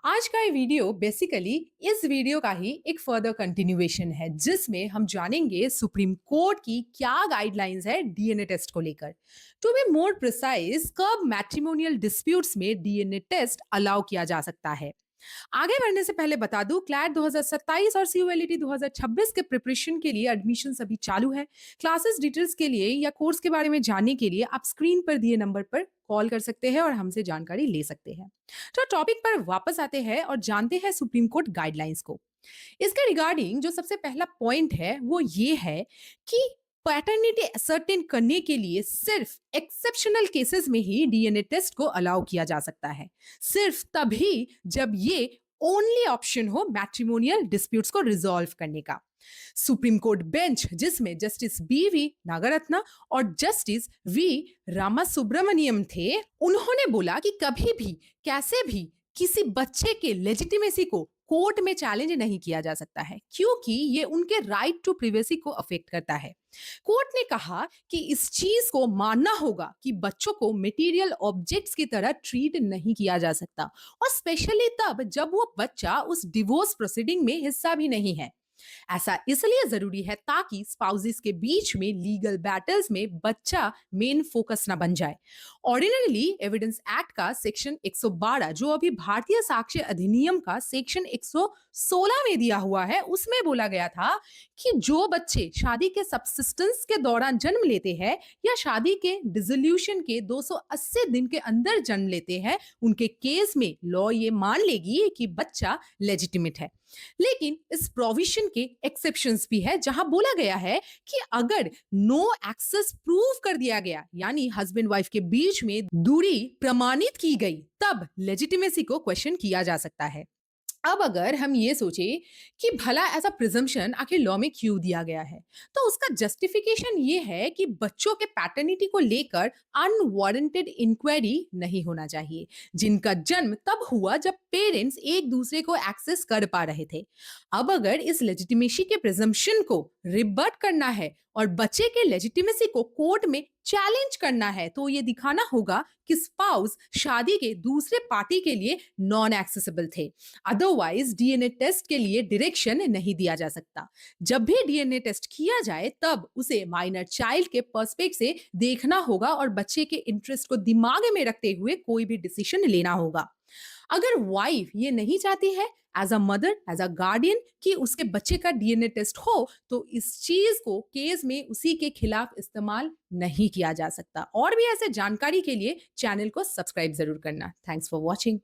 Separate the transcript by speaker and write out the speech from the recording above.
Speaker 1: आज का ये वीडियो बेसिकली इस वीडियो का ही एक फर्दर कंटिन्यूएशन है जिसमें हम जानेंगे सुप्रीम कोर्ट की क्या गाइडलाइंस है डीएनए टेस्ट को लेकर। टू बी मोर प्रिसाइज, कब मैट्रिमोनियल डिस्प्यूट्स में डीएनए टेस्ट अलाउ किया जा सकता है। आगे बढ़ने से पहले बता दूं, क्लैट 2027 और सीयूएलईटी 2026 के प्रिपरेशन के लिए एडमिशन अभी चालू है। क्लासेस डिटेल्स के लिए या कोर्स के बारे में जानने के लिए आप स्क्रीन पर दिए नंबर पर कॉल कर सकते हैं और हमसे जानकारी ले सकते हैं। तो टॉपिक पर वापस आते हैं और जानते हैं सुप्रीम कोर्ट गाइडलाइंस को। इसके रिगार्डिंग जो सबसे पहला पॉइंट है वो ये है कि पैटर्निटी असर्टेन करने के लिए सिर्फ एक्सेप्शनल केसेस में ही डीएनए टेस्ट को अलाउ किया जा सकता है। सिर्फ तभी जब ये ओनली ऑप्शन हो मैट्रिमोनियल डिस्प्यूट्स को रिजॉल्व करने का। सुप्रीम कोर्ट बेंच जिसमें जस्टिस बीवी नागरत्ना और जस्टिस वी रामा सुब्रमण्यम थे, उन्होंने बोला कि कभी भी कैसे भी किसी बच्चे के लेजिटिमेसी को कोर्ट में चैलेंज नहीं किया जा सकता है क्योंकि ये उनके राइट टू प्रिवेसी को अफेक्ट करता है। कोर्ट ने कहा कि इस चीज को मानना होगा कि बच्चों को मटेरियल ऑब्जेक्ट्स की तरह ट्रीट नहीं किया जा सकता, और स्पेशली तब जब वो बच्चा उस डिवोर्स प्रोसीडिंग में हिस्सा भी नहीं है। ऐसा इसलिए जरूरी है ताकि स्पाउसेस के बीच में लीगल बैटल्स में बच्चा मेन फोकस ना बन जाए। ऑर्डिनरीली एविडेंस एक्ट का सेक्शन 112, जो अभी भारतीय साक्ष्य अधिनियम का सेक्शन 116 में दिया हुआ है, उसमें बोला गया था कि जो बच्चे शादी के सबसिस्टेंस के दौरान जन्म लेते हैं या शादी के डिसोल्यूशन के 280 दिन के अंदर जन्म लेते हैं, उनके केस में लॉ ये मान लेगी कि बच्चा लेजिटिमेट है। लेकिन इस प्रोविजन के एक्सेप्शंस भी है जहां बोला गया है कि अगर नो एक्सेस प्रूव कर दिया गया, यानी हस्बैंड वाइफ के बीच में दूरी प्रमाणित की गई, तब लेजिटिमेसी को क्वेश्चन किया जा सकता है। अब अगर हम ये सोचे कि भला ऐसा प्रिजम्पशन आखिर लॉ में क्यों दिया गया है, तो उसका जस्टिफिकेशन ये है कि बच्चों के पैटर्निटी को लेकर अनवारंटेड इंक्वायरी नहीं होना चाहिए, जिनका जन्म तब हुआ जब पेरेंट्स एक दूसरे को एक्सेस कर पा रहे थे। अब अगर इस लेजिटिमेसी के प्रिजम्पशन को रिबट करना है और बच्चे के लेजिटिमेसी को कोर्ट में चैलेंज करना है, तो ये दिखाना होगा कि स्पाउस शादी के दूसरे पार्टी के लिए नॉन एक्सेसिबल थे। अदरवाइज डीएनए टेस्ट के लिए डायरेक्शन नहीं दिया जा सकता। जब भी डीएनए टेस्ट किया जाए तब उसे माइनर चाइल्ड के पर्सपेक्ट से देखना होगा और बच्चे के इंटरेस्ट को दिमाग में रखते हुए कोई भी डिसीजन लेना होगा। अगर वाइफ ये नहीं चाहती है as a mother, as a guardian, कि उसके बच्चे का डीएनए टेस्ट हो, तो इस चीज को केस में उसी के खिलाफ इस्तेमाल नहीं किया जा सकता। और भी ऐसे जानकारी के लिए चैनल को सब्सक्राइब जरूर करना। Thanks for watching.